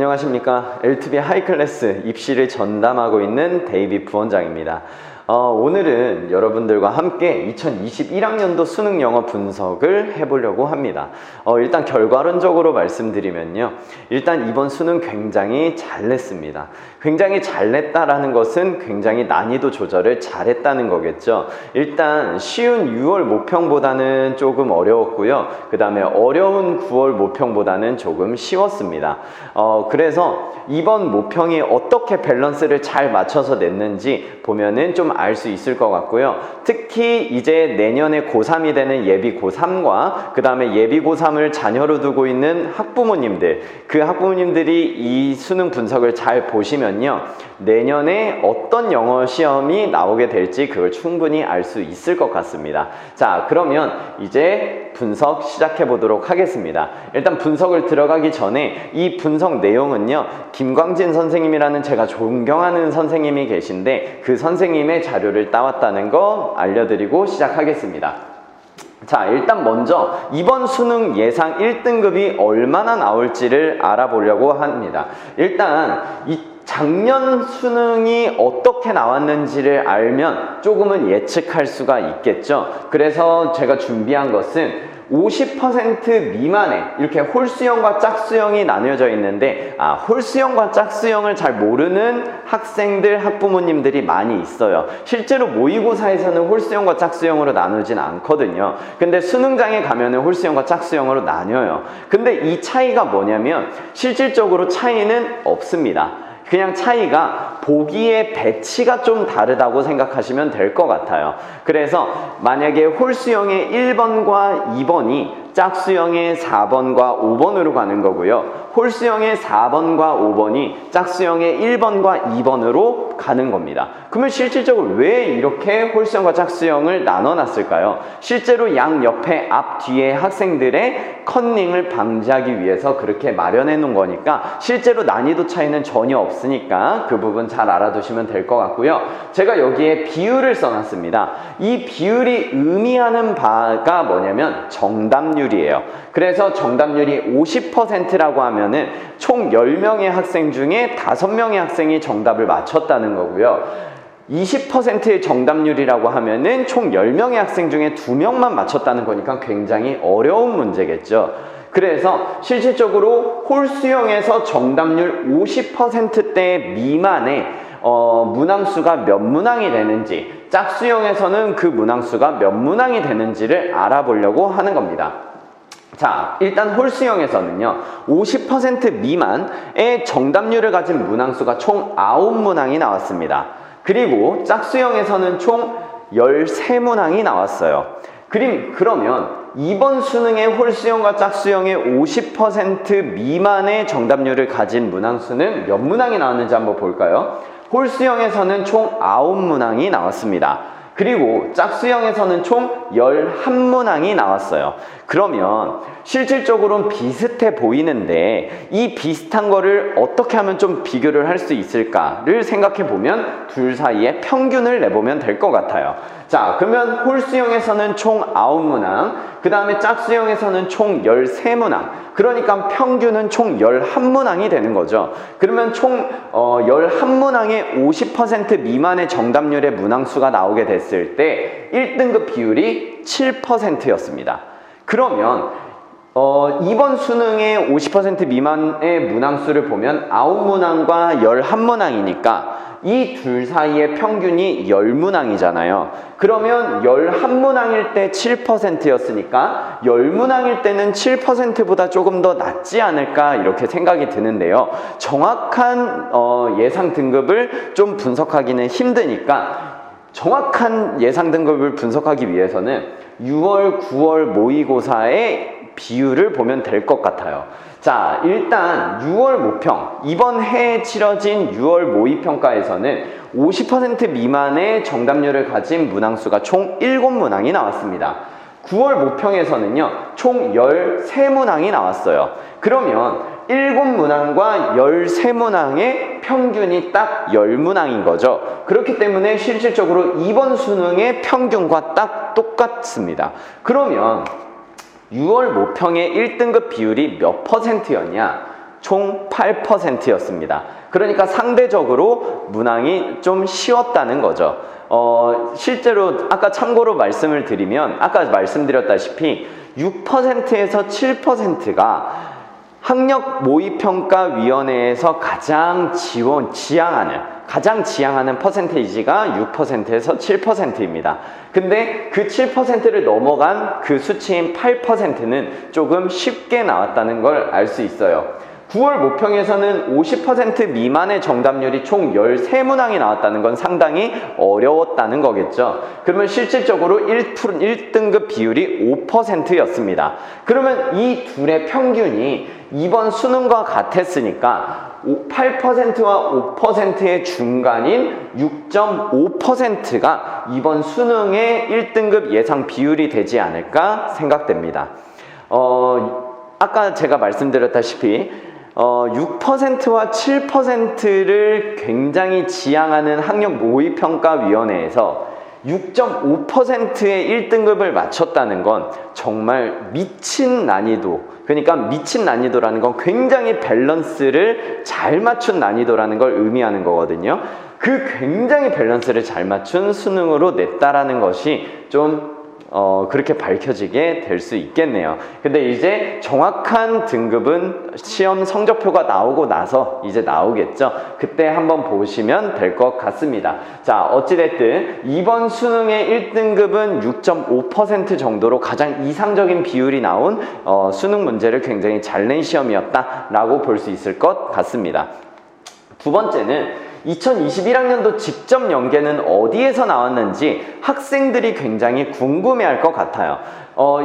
안녕하십니까. L2B 하이클래스 입시를 전담하고 있는 데이비 부원장입니다. 오늘은 여러분들과 함께 2021학년도 수능 영어 분석을 해보려고 합니다. 일단 결과론적으로 말씀드리면요. 일단 이번 수능 굉장히 잘 냈습니다. 굉장히 잘 냈다라는 것은 굉장히 난이도 조절을 잘했다는 거겠죠. 일단 쉬운 6월 모평보다는 조금 어려웠고요. 그 다음에 어려운 9월 모평보다는 조금 쉬웠습니다. 그래서 이번 모평이 어떻게 밸런스를 잘 맞춰서 냈는지 보면은 좀 알 수 있을 것 같고요. 특히 이제 내년에 고3이 되는 예비 고3과 그 다음에 예비 고3을 자녀로 두고 있는 학부모님들, 그 학부모님들이 이 수능 분석을 잘 보시면요. 내년에 어떤 영어 시험이 나오게 될지 그걸 충분히 알 수 있을 것 같습니다. 자, 그러면 이제 분석 시작해 보도록 하겠습니다. 일단 분석을 들어가기 전에 이 분석 내용은요. 김광진 선생님이라는 제가 존경하는 선생님이 계신데 그 선생님의 자료를 따왔다는 거 알려드리고 시작하겠습니다. 자, 일단 먼저 이번 수능 예상 1등급이 얼마나 나올지를 알아보려고 합니다. 일단 이 작년 수능이 어떻게 나왔는지를 알면 조금은 예측할 수가 있겠죠. 그래서 제가 준비한 것은 50% 미만에 이렇게 홀수형과 짝수형이 나뉘어져 있는데 홀수형과 짝수형을 잘 모르는 학생들, 학부모님들이 많이 있어요. 실제로 모의고사에서는 홀수형과 짝수형으로 나누진 않거든요. 근데 수능장에 가면은 홀수형과 짝수형으로 나뉘어요. 근데 이 차이가 뭐냐면 실질적으로 차이는 없습니다. 그냥 차이가 보기의 배치가 좀 다르다고 생각하시면 될 것 같아요. 그래서 만약에 홀수형의 1번과 2번이 짝수형의 4번과 5번으로 가는 거고요. 홀수형의 4번과 5번이 짝수형의 1번과 2번으로 가는 겁니다. 그러면 실질적으로 왜 이렇게 홀수형과 짝수형을 나눠놨을까요? 실제로 양 옆에 앞 뒤에 학생들의 컨닝을 방지하기 위해서 그렇게 마련해 놓은 거니까 실제로 난이도 차이는 전혀 없으니까 그 부분 잘 알아두시면 될 것 같고요. 제가 여기에 비율을 써놨습니다. 이 비율이 의미하는 바가 뭐냐면 정답률이에요. 그래서 정답률이 50%라고 하면은 총 10명의 학생 중에 5명의 학생이 정답을 맞췄다는 거고요. 20%의 정답률이라고 하면은 총 10명의 학생 중에 2명만 맞췄다는 거니까 굉장히 어려운 문제겠죠. 그래서 실질적으로 홀수형에서 정답률 50%대 미만의 문항수가 몇 문항이 되는지, 짝수형에서는 그 문항수가 몇 문항이 되는지를 알아보려고 하는 겁니다. 자, 일단 홀수형에서는요 50% 미만의 정답률을 가진 문항수가 총 9문항이 나왔습니다. 그리고 짝수형에서는 총 13문항이 나왔어요. 그러면 이번 수능의 홀수형과 짝수형의 50% 미만의 정답률을 가진 문항수는 몇 문항이 나왔는지 한번 볼까요? 홀수형에서는 총 9문항이 나왔습니다. 그리고 짝수형에서는 총 11문항이 나왔어요. 그러면 실질적으로는 비슷해 보이는데 이 비슷한 거를 어떻게 하면 좀 비교를 할 수 있을까를 생각해 보면 둘 사이에 평균을 내보면 될 것 같아요. 자, 그러면 홀수형에서는 총 9문항, 그 다음에 짝수형에서는 총 13문항, 그러니까 평균은 총 11문항이 되는 거죠. 그러면 총 11문항의 50% 미만의 정답률의 문항수가 나오게 됐을 때 1등급 비율이 7%였습니다. 그러면 이번 수능의 50% 미만의 문항수를 보면 9문항과 11문항이니까 이 둘 사이의 평균이 10문항이잖아요. 그러면 11문항일 때 7%였으니까 10문항일 때는 7%보다 조금 더 낮지 않을까 이렇게 생각이 드는데요. 정확한 예상 등급을 좀 분석하기는 힘드니까 정확한 예상 등급을 분석하기 위해서는 6월, 9월 모의고사의 비율을 보면 될 것 같아요. 자, 일단 6월 모평, 이번 해에 치러진 6월 모의평가에서는 50% 미만의 정답률을 가진 문항수가 총 7문항이 나왔습니다. 9월 모평에서는요, 총 13문항이 나왔어요. 그러면 7문항과 13문항의 평균이 딱 10문항인 거죠. 그렇기 때문에 실질적으로 이번 수능의 평균과 딱 똑같습니다. 그러면 6월 모평의 1등급 비율이 몇 %였냐? 총 8%였습니다. 그러니까 상대적으로 문항이 좀 쉬웠다는 거죠. 실제로 아까 참고로 말씀을 드리면 아까 말씀드렸다시피 6%에서 7%가 학력모의평가위원회에서 가장 지향하는 퍼센테이지가 6%에서 7%입니다. 근데 그 7%를 넘어간 그 수치인 8%는 조금 쉽게 나왔다는 걸 알 수 있어요. 9월 모평에서는 50% 미만의 정답률이 총 13문항이 나왔다는 건 상당히 어려웠다는 거겠죠. 그러면 실질적으로 1등급 비율이 5%였습니다. 그러면 이 둘의 평균이 이번 수능과 같았으니까 8%와 5%의 중간인 6.5%가 이번 수능의 1등급 예상 비율이 되지 않을까 생각됩니다. 아까 제가 말씀드렸다시피 6%와 7%를 굉장히 지향하는 학력모의평가위원회에서 6.5%의 1등급을 맞췄다는 건 정말 미친 난이도, 그러니까 미친 난이도라는 건 굉장히 밸런스를 잘 맞춘 난이도라는 걸 의미하는 거거든요. 그 굉장히 밸런스를 잘 맞춘 수능으로 냈다라는 것이 좀 그렇게 밝혀지게 될 수 있겠네요. 근데 이제 정확한 등급은 시험 성적표가 나오고 나서 이제 나오겠죠. 그때 한번 보시면 될 것 같습니다. 자, 어찌됐든 이번 수능의 1등급은 6.5% 정도로 가장 이상적인 비율이 나온 수능 문제를 굉장히 잘 낸 시험이었다라고 볼 수 있을 것 같습니다. 두 번째는 2021학년도 직접 연계는 어디에서 나왔는지 학생들이 굉장히 궁금해할 것 같아요.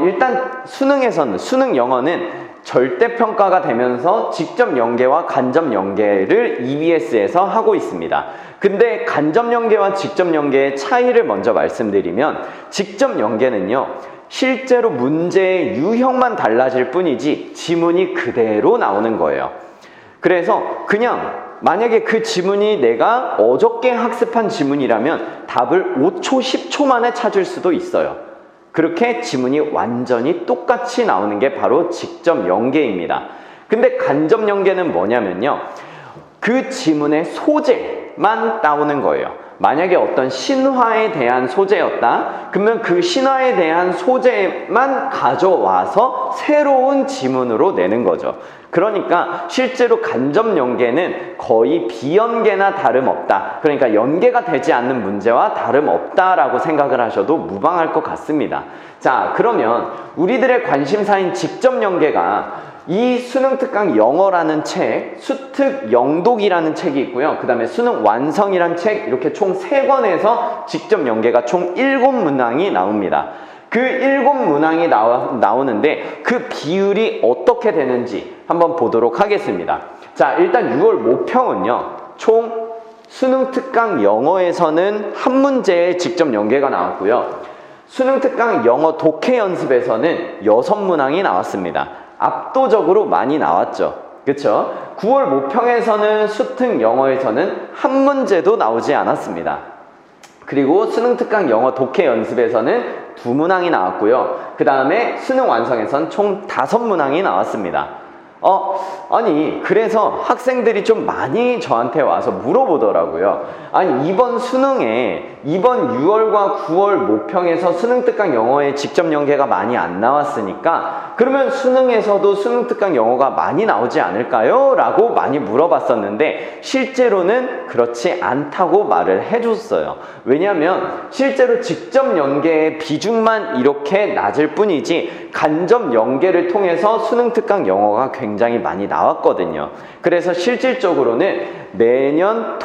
일단 수능 영어는 절대평가가 되면서 직접 연계와 간접 연계를 EBS에서 하고 있습니다. 근데 간접 연계와 직접 연계의 차이를 먼저 말씀드리면 직접 연계는요, 실제로 문제의 유형만 달라질 뿐이지 지문이 그대로 나오는 거예요. 그래서 그냥 만약에 그 지문이 내가 어저께 학습한 지문이라면 답을 5초, 10초 만에 찾을 수도 있어요. 그렇게 지문이 완전히 똑같이 나오는 게 바로 직접 연계입니다. 근데 간접 연계는 뭐냐면요, 그 지문의 소재만 나오는 거예요. 만약에 어떤 신화에 대한 소재였다, 그러면 그 신화에 대한 소재만 가져와서 새로운 지문으로 내는 거죠. 그러니까 실제로 간접 연계는 거의 비연계나 다름없다. 그러니까 연계가 되지 않는 문제와 다름없다라고 생각을 하셔도 무방할 것 같습니다. 자, 그러면 우리들의 관심사인 직접 연계가 이 수능특강 영어라는 책, 수특 영독이라는 책이 있고요. 그 다음에 수능 완성이라는 책, 이렇게 총 3권에서 직접 연계가 총 7문항이 나옵니다. 그 7문항이 나오는데 그 비율이 어떻게 되는지 한번 보도록 하겠습니다. 자, 일단 6월 모평은요, 총 수능특강 영어에서는 한 문제의 직접 연계가 나왔고요. 수능특강 영어 독해 연습에서는 6문항이 나왔습니다. 압도적으로 많이 나왔죠. 그쵸? 9월 모평에서는 수특 영어에서는 한 문제도 나오지 않았습니다. 그리고 수능특강 영어 독해 연습에서는 2문항이 나왔고요. 그 다음에 수능 완성에서는 총 5문항이 나왔습니다. 아니, 그래서 학생들이 좀 많이 저한테 와서 물어보더라고요. 아니, 이번 수능에 이번 6월과 9월 모평에서 수능특강 영어에 직접 연계가 많이 안 나왔으니까 그러면 수능에서도 수능특강 영어가 많이 나오지 않을까요? 라고 많이 물어봤었는데 실제로는 그렇지 않다고 말을 해줬어요. 왜냐하면 실제로 직접 연계의 비중만 이렇게 낮을 뿐이지 간접 연계를 통해서 수능특강 영어가 굉장히 많이 나왔거든요. 그래서 실질적으로는 매년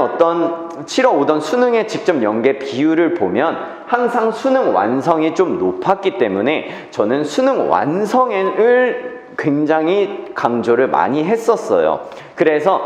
어떤 치러 오던 수능의 직접 연계 비율을 보면 항상 수능 완성이 좀 높았기 때문에 저는 수능 완성을 굉장히 강조를 많이 했었어요. 그래서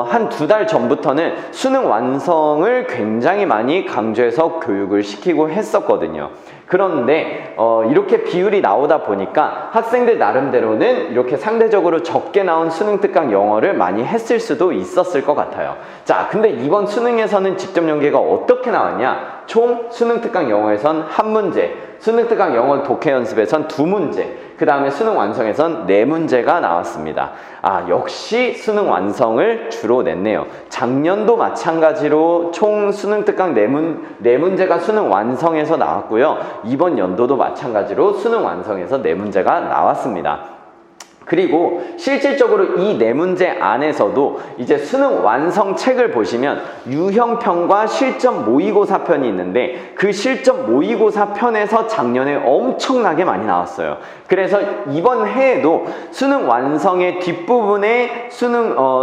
한 2달 전부터는 수능 완성을 굉장히 많이 강조해서 교육을 시키고 했었거든요. 그런데 이렇게 비율이 나오다 보니까 학생들 나름대로는 이렇게 상대적으로 적게 나온 수능특강 영어를 많이 했을 수도 있었을 것 같아요. 자, 근데 이번 수능에서는 직접 연계가 어떻게 나왔냐? 총 수능특강 영어에선 한 문제, 수능 특강 영어 독해 연습에선 2문제, 그 다음에 수능 완성에선 4문제가 나왔습니다. 아, 역시 수능 완성을 주로 냈네요. 작년도 마찬가지로 총 수능 특강 4문제가 수능 완성에서 나왔고요. 이번 연도도 마찬가지로 수능 완성에서 4문제가 나왔습니다. 그리고 실질적으로 이 4문제 안에서도 이제 수능 완성 책을 보시면 유형편과 실전 모의고사 편이 있는데 그 실전 모의고사 편에서 작년에 엄청나게 많이 나왔어요. 그래서 이번 해에도 수능 완성의 뒷부분에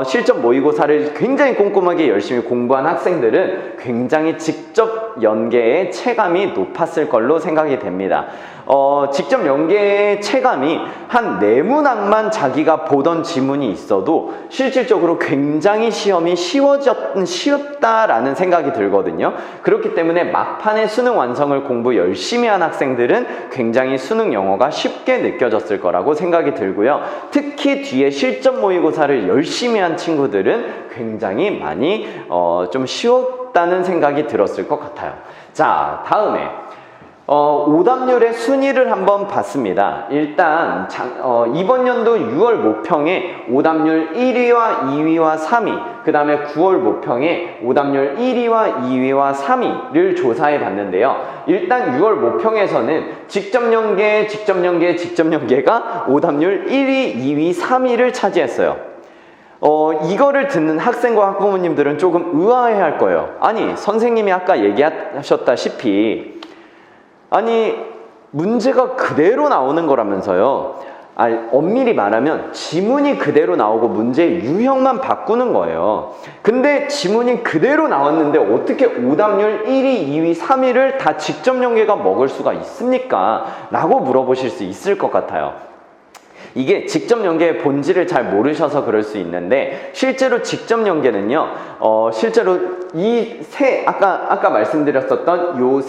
실전 모의고사를 굉장히 꼼꼼하게 열심히 공부한 학생들은 굉장히 직접 연계의 체감이 높았을 걸로 생각이 됩니다. 직접 연계의 체감이 한 4문항만 자기가 보던 지문이 있어도 실질적으로 굉장히 시험이 쉽다라는 생각이 들거든요. 그렇기 때문에 막판에 수능 완성을 공부 열심히 한 학생들은 굉장히 수능 영어가 쉽게 느껴졌을 거라고 생각이 들고요. 특히 뒤에 실전 모의고사를 열심히 한 친구들은 굉장히 많이 좀 쉬웠다는 생각이 들었을 것 같아요. 자, 다음에 오답률의 순위를 한번 봤습니다. 일단 이번 연도 6월 모평에 오답률 1위와 2위와 3위, 그 다음에 9월 모평에 오답률 1위와 2위와 3위를 조사해 봤는데요. 일단 6월 모평에서는 직접 연계가 오답률 1위, 2위, 3위를 차지했어요. 이거를 듣는 학생과 학부모님들은 조금 의아해 할 거예요. 아니, 선생님이 아까 얘기하셨다시피 아니, 문제가 그대로 나오는 거라면서요. 엄밀히 말하면 지문이 그대로 나오고 문제의 유형만 바꾸는 거예요. 근데 지문이 그대로 나왔는데 어떻게 오답률 1위, 2위, 3위를 다 직접 연계가 먹을 수가 있습니까? 라고 물어보실 수 있을 것 같아요. 이게 직접 연계의 본질을 잘 모르셔서 그럴 수 있는데 실제로 직접 연계는요, 실제로 아까 말씀드렸었던 요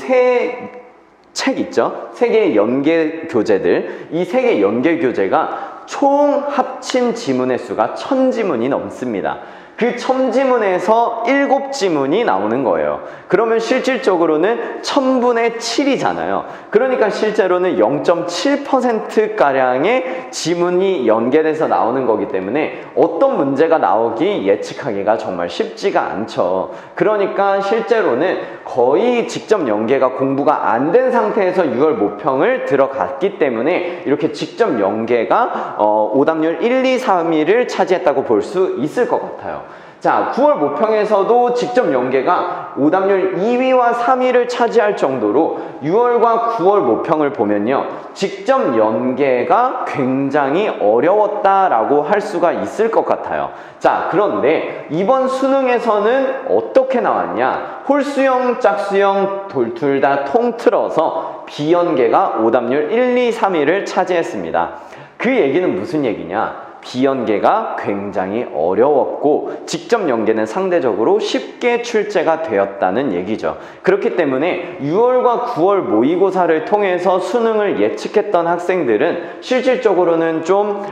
책 있죠? 3개의 연계 교재들, 이 3개의 연계 교재가 총 합친 지문의 수가 1000지문이 넘습니다. 그 1000지문에서 7지문이 나오는 거예요. 그러면 실질적으로는 1000분의 7이잖아요. 그러니까 실제로는 0.7%가량의 지문이 연계돼서 나오는 거기 때문에 어떤 문제가 나오기 예측하기가 정말 쉽지가 않죠. 그러니까 실제로는 거의 직접 연계가 공부가 안 된 상태에서 6월 모평을 들어갔기 때문에 이렇게 직접 연계가 오답률 1, 2, 3위를 차지했다고 볼 수 있을 것 같아요. 자, 9월 모평에서도 직접 연계가 오답률 2위와 3위를 차지할 정도로 6월과 9월 모평을 보면요, 직접 연계가 굉장히 어려웠다라고 할 수가 있을 것 같아요. 자, 그런데 이번 수능에서는 어떻게 나왔냐? 홀수형, 짝수형 둘 다 통틀어서 비연계가 오답률 1, 2, 3위를 차지했습니다. 그 얘기는 무슨 얘기냐? 비연계가 굉장히 어려웠고 직접 연계는 상대적으로 쉽게 출제가 되었다는 얘기죠. 그렇기 때문에 6월과 9월 모의고사를 통해서 수능을 예측했던 학생들은 실질적으로는 좀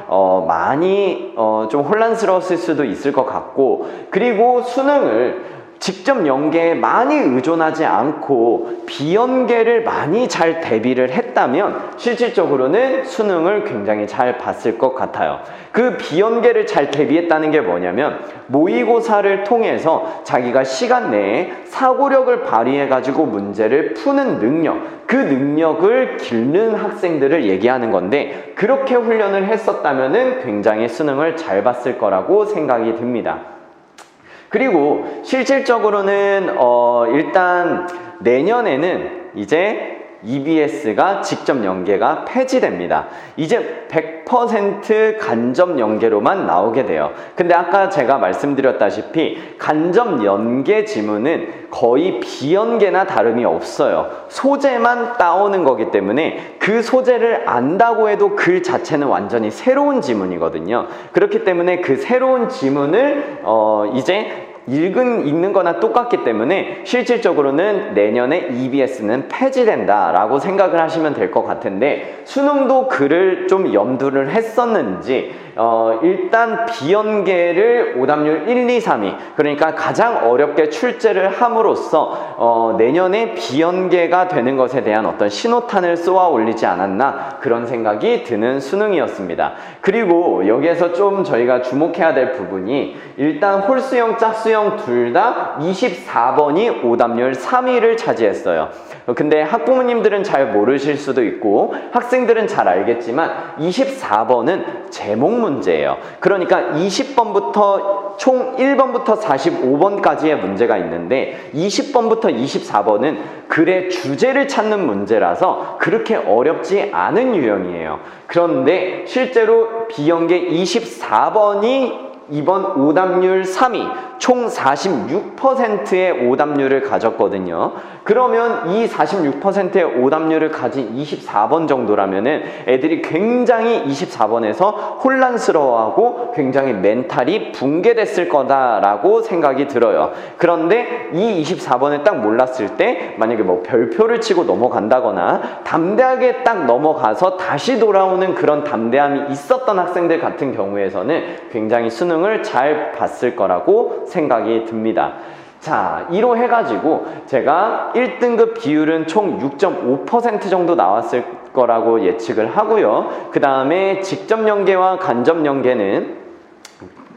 많이 좀 혼란스러웠을 수도 있을 것 같고, 그리고 수능을 직접 연계에 많이 의존하지 않고 비연계를 많이 잘 대비를 했다면 실질적으로는 수능을 굉장히 잘 봤을 것 같아요. 그 비연계를 잘 대비했다는 게 뭐냐면 모의고사를 통해서 자기가 시간 내에 사고력을 발휘해가지고 문제를 푸는 능력, 그 능력을 기르는 학생들을 얘기하는 건데, 그렇게 훈련을 했었다면 굉장히 수능을 잘 봤을 거라고 생각이 듭니다. 그리고 실질적으로는 일단 내년에는 이제 EBS가 직접 연계가 폐지됩니다. 이제 100% 간접 연계로만 나오게 돼요. 근데 아까 제가 말씀드렸다시피 간접 연계 지문은 거의 비연계나 다름이 없어요. 소재만 따오는 거기 때문에 그 소재를 안다고 해도 글 자체는 완전히 새로운 지문이거든요. 그렇기 때문에 그 새로운 지문을 이제 읽는 거나 똑같기 때문에 실질적으로는 내년에 EBS는 폐지된다라고 생각을 하시면 될 것 같은데, 수능도 그를 좀 염두를 했었는지 일단 비연계를 오답률 1, 2, 3위, 그러니까 가장 어렵게 출제를 함으로써 내년에 비연계가 되는 것에 대한 어떤 신호탄을 쏘아 올리지 않았나, 그런 생각이 드는 수능이었습니다. 그리고 여기에서 좀 저희가 주목해야 될 부분이, 일단 홀수형, 짝수형 둘 다 24번이 오답률 3위를 차지했어요. 근데 학부모님들은 잘 모르실 수도 있고 학생들은 잘 알겠지만 24번은 제목 문제예요. 그러니까 20번부터 총 1번부터 45번까지의 문제가 있는데 20번부터 24번은 글의 주제를 찾는 문제라서 그렇게 어렵지 않은 유형이에요. 그런데 실제로 비연계 24번이 이번 오답률 3위, 총 46%의 오답률을 가졌거든요. 그러면 이 46%의 오답률을 가진 24번 정도라면은 애들이 굉장히 24번에서 혼란스러워하고 굉장히 멘탈이 붕괴됐을 거다라고 생각이 들어요. 그런데 이 24번을 딱 몰랐을 때 만약에 뭐 별표를 치고 넘어간다거나 담대하게 딱 넘어가서 다시 돌아오는 그런 담대함이 있었던 학생들 같은 경우에서는 굉장히 수능을 잘 봤을 거라고 생각이 듭니다. 자, 이로 해가지고 제가 1등급 비율은 총 6.5% 정도 나왔을 거라고 예측을 하고요. 그 다음에 직접 연계와 간접 연계는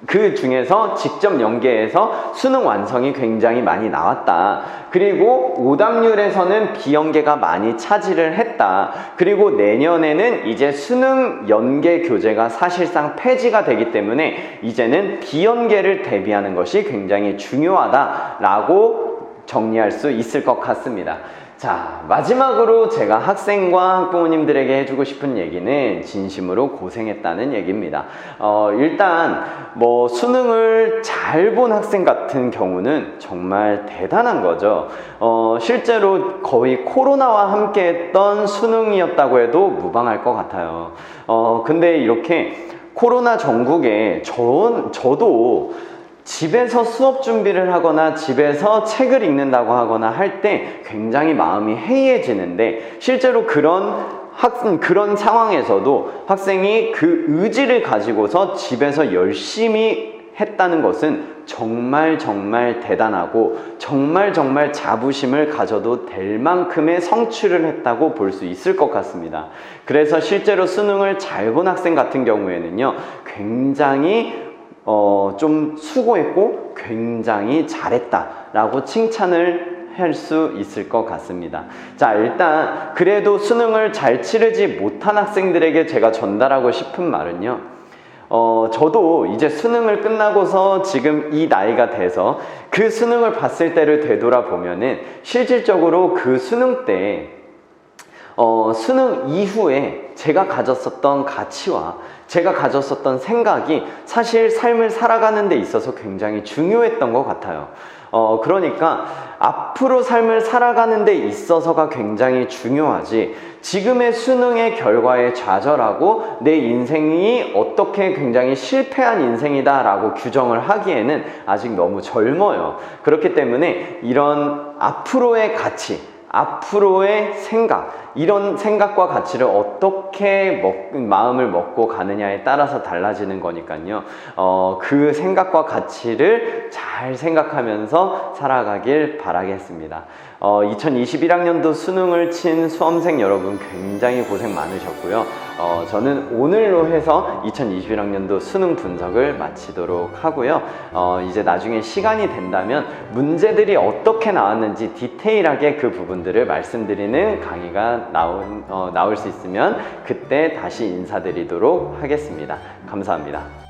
그 중에서 직접 연계에서 수능 완성이 굉장히 많이 나왔다. 그리고 오답률에서는 비연계가 많이 차지를 했다. 그리고 내년에는 이제 수능 연계 교재가 사실상 폐지가 되기 때문에 이제는 비연계를 대비하는 것이 굉장히 중요하다라고 정리할 수 있을 것 같습니다. 자, 마지막으로 제가 학생과 학부모님들에게 해주고 싶은 얘기는 진심으로 고생했다는 얘기입니다. 일단 뭐 수능을 잘 본 학생 같은 경우는 정말 대단한 거죠. 실제로 거의 코로나와 함께 했던 수능이었다고 해도 무방할 것 같아요. 근데 이렇게 코로나 전국에 저도 집에서 수업 준비를 하거나 집에서 책을 읽는다고 하거나 할 때 굉장히 마음이 해이해지는데, 실제로 그런 상황에서도 학생이 그 의지를 가지고서 집에서 열심히 했다는 것은 정말 대단하고 정말 자부심을 가져도 될 만큼의 성취를 했다고 볼 수 있을 것 같습니다. 그래서 실제로 수능을 잘 본 학생 같은 경우에는요, 굉장히 좀 수고했고 굉장히 잘했다라고 칭찬을 할 수 있을 것 같습니다. 자, 일단 그래도 수능을 잘 치르지 못한 학생들에게 제가 전달하고 싶은 말은요, 저도 이제 수능을 끝나고서 지금 이 나이가 돼서 그 수능을 봤을 때를 되돌아보면은 실질적으로 그 수능 때 수능 이후에 제가 가졌었던 가치와 제가 가졌었던 생각이 사실 삶을 살아가는 데 있어서 굉장히 중요했던 것 같아요. 그러니까 앞으로 삶을 살아가는 데 있어서가 굉장히 중요하지, 지금의 수능의 결과에 좌절하고 내 인생이 어떻게 굉장히 실패한 인생이다 라고 규정을 하기에는 아직 너무 젊어요. 그렇기 때문에 이런 앞으로의 가치, 앞으로의 생각, 이런 생각과 가치를 어떻게 마음을 먹고 가느냐에 따라서 달라지는 거니까요. 그 생각과 가치를 잘 생각하면서 살아가길 바라겠습니다. 2021학년도 수능을 친 수험생 여러분 굉장히 고생 많으셨고요. 저는 오늘로 해서 2021학년도 수능 분석을 마치도록 하고요. 이제 나중에 시간이 된다면 문제들이 어떻게 나왔는지 디테일하게 그 부분들을 말씀드리는 강의가 나올 수 있으면 그때 다시 인사드리도록 하겠습니다. 감사합니다.